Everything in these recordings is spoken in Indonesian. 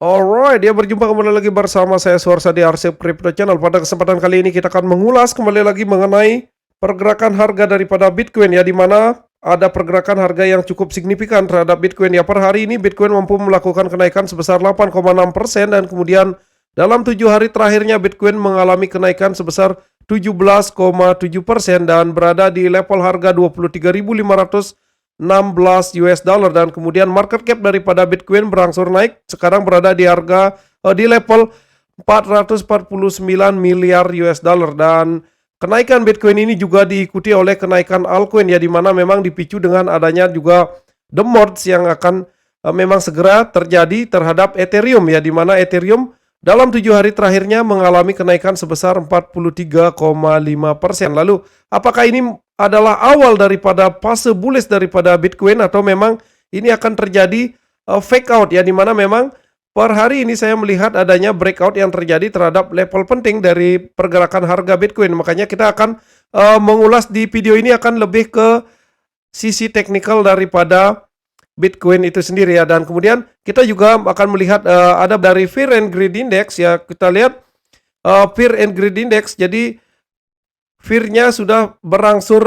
Alright, dia berjumpa kembali lagi bersama saya Suarsa di Arsip Crypto Channel. Pada kesempatan kali ini kita akan mengulas kembali lagi mengenai pergerakan harga daripada Bitcoin ya, di mana ada pergerakan harga yang cukup signifikan terhadap Bitcoin ya. Per hari ini Bitcoin mampu melakukan kenaikan sebesar 8,6% dan kemudian dalam 7 hari terakhirnya Bitcoin mengalami kenaikan sebesar 17,7% dan berada di level harga 23.516 US dollar, dan kemudian market cap daripada Bitcoin berangsur naik, sekarang berada di harga di level 449 miliar US dollar. Dan kenaikan Bitcoin ini juga diikuti oleh kenaikan altcoin ya, di mana memang dipicu dengan adanya juga the merge yang akan memang segera terjadi terhadap Ethereum ya, di mana Ethereum dalam 7 hari terakhirnya mengalami kenaikan sebesar 43,5%. Lalu, apakah ini adalah awal daripada fase bullish daripada Bitcoin atau memang ini akan terjadi fake out ya, di mana memang per hari ini saya melihat adanya breakout yang terjadi terhadap level penting dari pergerakan harga Bitcoin. Makanya kita akan mengulas di video ini akan lebih ke sisi teknikal daripada Bitcoin itu sendiri ya, dan kemudian kita juga akan melihat ada dari Fear and Greed Index ya. Kita lihat Fear and Greed Index, jadi fear-nya sudah berangsur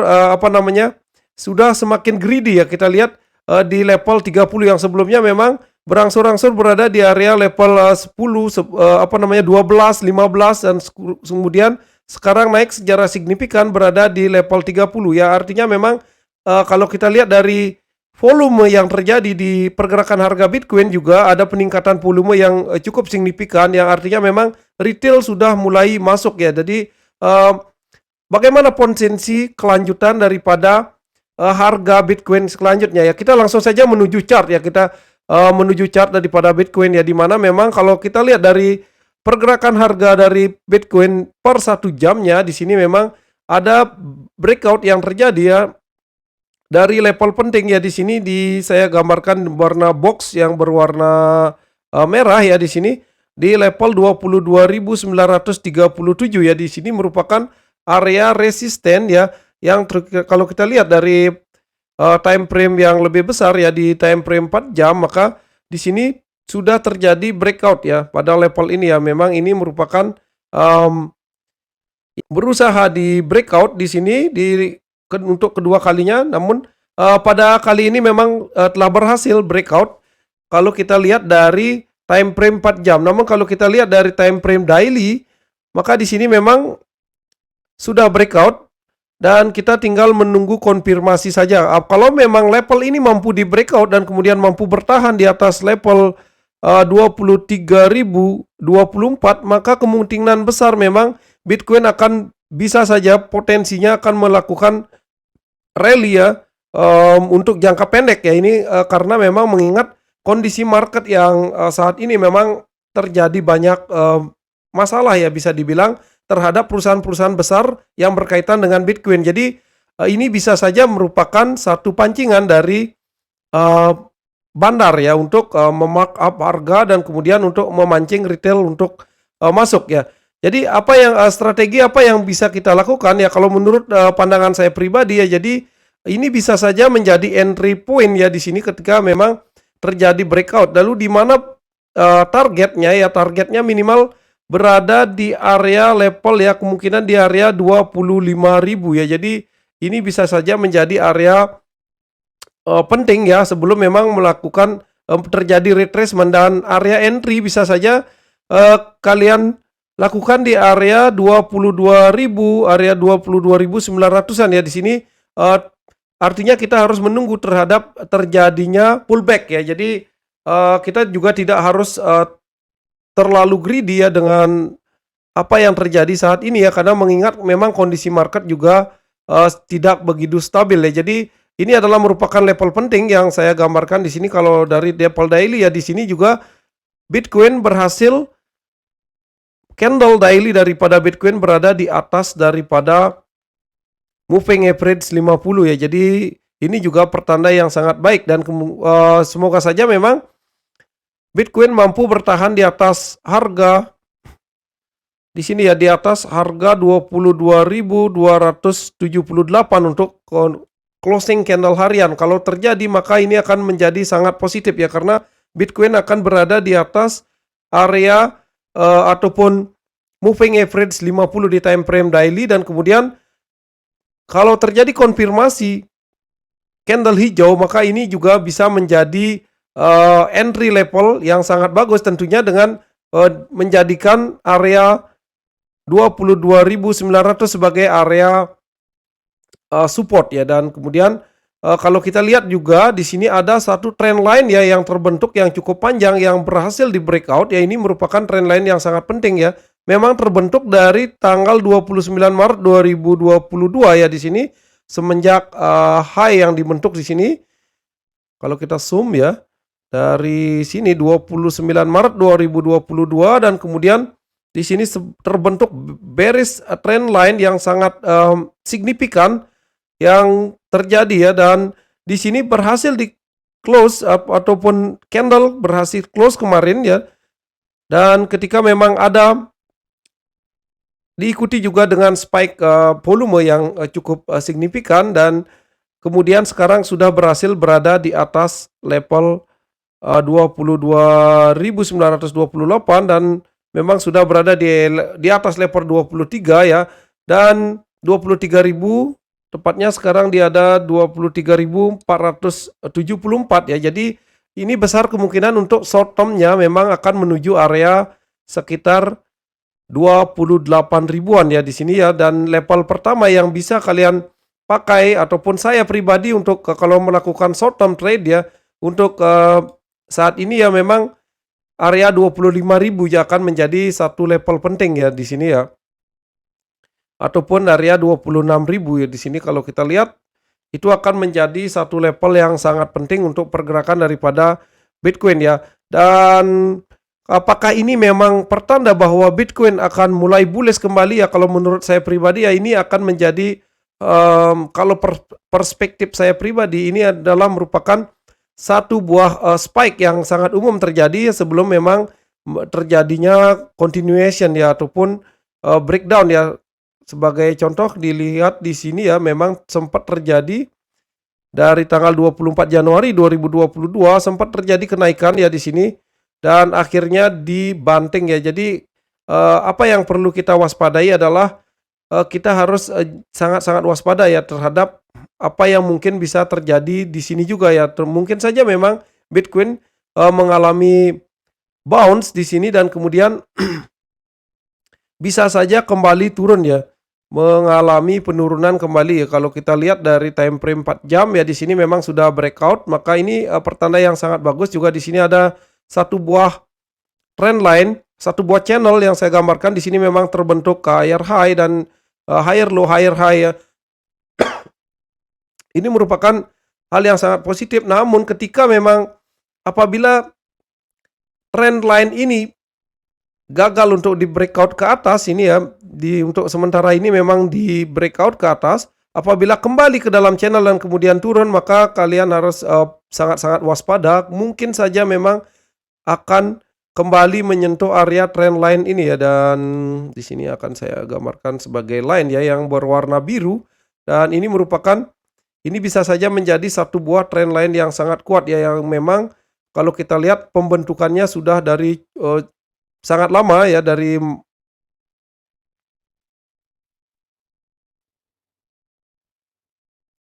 sudah semakin greedy ya. Kita lihat di level 30 yang sebelumnya memang berangsur-angsur berada di area level 10 12, 15, dan kemudian sekarang naik secara signifikan berada di level 30 ya. Artinya memang kalau kita lihat dari volume yang terjadi di pergerakan harga Bitcoin juga ada peningkatan volume yang cukup signifikan, yang artinya memang retail sudah mulai masuk ya. Jadi bagaimana potensi kelanjutan daripada harga Bitcoin selanjutnya ya? Kita langsung saja menuju chart ya. Kita menuju chart daripada Bitcoin ya, di mana memang kalau kita lihat dari pergerakan harga dari Bitcoin per 1 jamnya di sini memang ada breakout yang terjadi ya dari level penting ya. Di sini saya gambarkan warna box yang berwarna merah ya, di sini di level 22.937 ya. Di sini merupakan area resisten ya, yang kalau kita lihat dari time frame yang lebih besar ya, di time frame 4 jam, maka di sini sudah terjadi breakout ya pada level ini ya. Memang ini merupakan berusaha di breakout di sini untuk kedua kalinya, namun pada kali ini memang telah berhasil breakout kalau kita lihat dari time frame 4 jam. Namun kalau kita lihat dari time frame daily, maka di sini memang sudah breakout dan kita tinggal menunggu konfirmasi saja. Kalau memang level ini mampu di breakout dan kemudian mampu bertahan di atas level 23.024, maka kemungkinan besar memang Bitcoin akan bisa saja potensinya akan melakukan rally ya untuk jangka pendek ya. Ini karena memang mengingat kondisi market yang saat ini memang terjadi banyak masalah ya, bisa dibilang terhadap perusahaan-perusahahan besar yang berkaitan dengan Bitcoin. Jadi ini bisa saja merupakan satu pancingan dari bandar ya untuk memark up harga dan kemudian untuk memancing retail untuk masuk ya. Jadi strategi apa yang bisa kita lakukan ya, kalau menurut pandangan saya pribadi ya, jadi ini bisa saja menjadi entry point ya di sini ketika memang terjadi breakout. Lalu di mana targetnya minimal berada di area level ya, kemungkinan di area 25.000 ya. Jadi ini bisa saja menjadi area penting ya sebelum memang melakukan terjadi retracement, dan area entry bisa saja kalian lakukan di area 22.000, area 22.900-an ya. Di sini artinya kita harus menunggu terhadap terjadinya pullback ya. Jadi kita juga tidak harus terlalu greedy ya dengan apa yang terjadi saat ini ya, karena mengingat memang kondisi market juga tidak begitu stabil ya. Jadi ini adalah merupakan level penting yang saya gambarkan di sini. Kalau dari level daily ya, di sini juga Bitcoin berhasil, candle daily daripada Bitcoin berada di atas daripada moving average 50 ya. Jadi ini juga pertanda yang sangat baik, dan semoga saja memang Bitcoin mampu bertahan di atas harga di sini ya, di atas harga 22.278 untuk closing candle harian. Kalau terjadi maka ini akan menjadi sangat positif ya, karena Bitcoin akan berada di atas area ataupun moving average 50 di time frame daily, dan kemudian kalau terjadi konfirmasi candle hijau, maka ini juga bisa menjadi entry level yang sangat bagus tentunya dengan menjadikan area 22.900 sebagai area support ya. Dan kemudian kalau kita lihat juga di sini ada satu trend line ya yang terbentuk yang cukup panjang yang berhasil di breakout ya. Ini merupakan trend line yang sangat penting ya. Memang terbentuk dari tanggal 29 Maret 2022 ya di sini semenjak high yang dibentuk di sini. Kalau kita zoom ya dari sini 29 Maret 2022 dan kemudian di sini terbentuk bearish trend line yang sangat signifikan yang terjadi ya, dan di sini berhasil di close ataupun candle berhasil close kemarin ya. Dan ketika memang ada diikuti juga dengan spike volume yang cukup signifikan, dan kemudian sekarang sudah berhasil berada di atas level 22.928 dan memang sudah berada di atas level 23 ya, dan 23.000 tepatnya sekarang dia ada 23.474 ya. Jadi ini besar kemungkinan untuk short term-nya memang akan menuju area sekitar 28 ribuan ya di sini ya. Dan level pertama yang bisa kalian pakai ataupun saya pribadi untuk kalau melakukan short term trade ya, untuk saat ini ya memang area 25.000 ya akan menjadi satu level penting ya di sini ya. Ataupun area 26.000 ya di sini kalau kita lihat itu akan menjadi satu level yang sangat penting untuk pergerakan daripada Bitcoin ya. Dan apakah ini memang pertanda bahwa Bitcoin akan mulai bullish kembali ya? Kalau menurut saya pribadi ya ini akan menjadi kalau perspektif saya pribadi ini adalah merupakan satu buah spike yang sangat umum terjadi sebelum memang terjadinya continuation ya ataupun breakdown ya. Sebagai contoh dilihat di sini ya, memang sempat terjadi dari tanggal 24 Januari 2022 sempat terjadi kenaikan ya di sini dan akhirnya dibanting ya. Jadi apa yang perlu kita waspadai adalah kita harus sangat-sangat waspada ya terhadap apa yang mungkin bisa terjadi di sini juga ya. Mungkin saja memang Bitcoin mengalami bounce di sini dan kemudian bisa saja kembali turun ya, mengalami penurunan kembali ya. Kalau kita lihat dari time frame 4 jam ya di sini memang sudah breakout, maka ini pertanda yang sangat bagus. Juga di sini ada satu buah trend line, satu buah channel yang saya gambarkan di sini memang terbentuk higher high dan higher low ya. Ini merupakan hal yang sangat positif. Namun ketika memang apabila trend line ini gagal untuk di breakout ke atas ini ya, untuk sementara ini memang di breakout ke atas, apabila kembali ke dalam channel dan kemudian turun, maka kalian harus sangat-sangat waspada. Mungkin saja memang akan kembali menyentuh area trend line ini ya, dan di sini akan saya gambarkan sebagai line ya yang berwarna biru, dan ini merupakan bisa saja menjadi satu buah trend line yang sangat kuat ya, yang memang kalau kita lihat pembentukannya sudah dari sangat lama ya, dari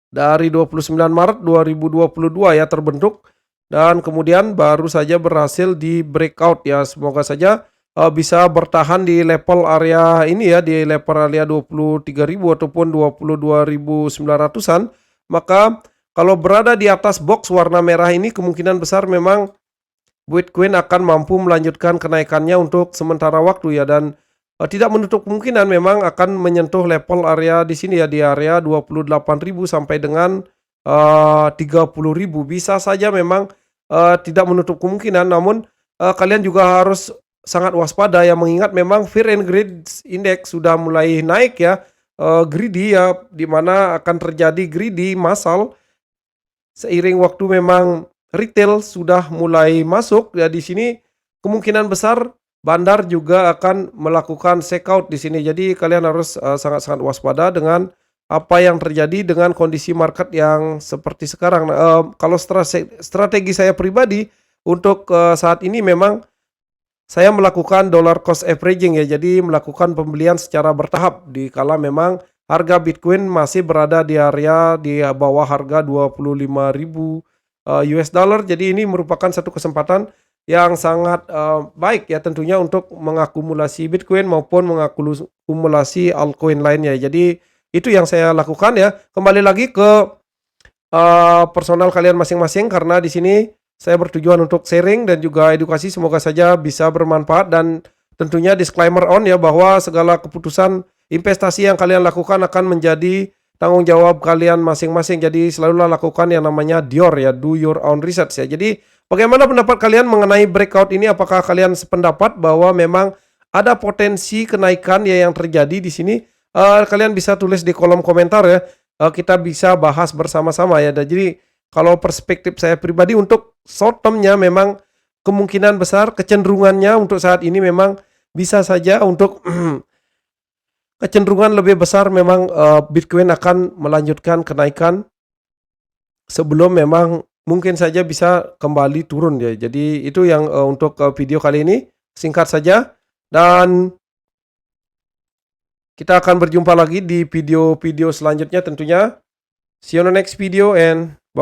dari 29 Maret 2022 ya terbentuk dan kemudian baru saja berhasil di breakout ya. Semoga saja bisa bertahan di level area ini ya, di level area 23.000 ataupun 22.900-an. Maka kalau berada di atas box warna merah ini kemungkinan besar memang Bitcoin akan mampu melanjutkan kenaikannya untuk sementara waktu ya, dan tidak menutup kemungkinan memang akan menyentuh level area di sini ya, di area 28.000 sampai dengan 30.000. Bisa saja memang tidak menutup kemungkinan, namun kalian juga harus sangat waspada ya, mengingat memang Fear and Greed Index sudah mulai naik ya, greedy ya, dimana akan terjadi greedy massal seiring waktu memang retail sudah mulai masuk ya. Di sini kemungkinan besar bandar juga akan melakukan checkout di sini. Jadi kalian harus sangat-sangat waspada dengan apa yang terjadi dengan kondisi market yang seperti sekarang. Kalau strategi saya pribadi untuk saat ini memang saya melakukan dollar cost averaging ya. Jadi melakukan pembelian secara bertahap di kala memang harga Bitcoin masih berada di area di bawah harga 25.000 US dollar. Jadi ini merupakan satu kesempatan yang sangat baik ya tentunya untuk mengakumulasi Bitcoin maupun mengakumulasi altcoin lainnya. Jadi itu yang saya lakukan ya. Kembali lagi ke personal kalian masing-masing karena di sini saya bertujuan untuk sharing dan juga edukasi, semoga saja bisa bermanfaat dan tentunya disclaimer on ya bahwa segala keputusan investasi yang kalian lakukan akan menjadi tanggung jawab kalian masing-masing. Jadi selalulah lakukan yang namanya DYOR ya, do your own research ya. Jadi bagaimana pendapat kalian mengenai breakout ini? Apakah kalian sependapat bahwa memang ada potensi kenaikan ya yang terjadi di sini? Kalian bisa tulis di kolom komentar ya. Kita bisa bahas bersama-sama ya. Dan jadi kalau perspektif saya pribadi untuk short term-nya memang kemungkinan besar kecenderungannya untuk saat ini memang bisa saja untuk kecenderungan lebih besar memang Bitcoin akan melanjutkan kenaikan sebelum memang mungkin saja bisa kembali turun ya. Jadi itu yang untuk video kali ini singkat saja dan kita akan berjumpa lagi di video-video selanjutnya tentunya. See you on the next video and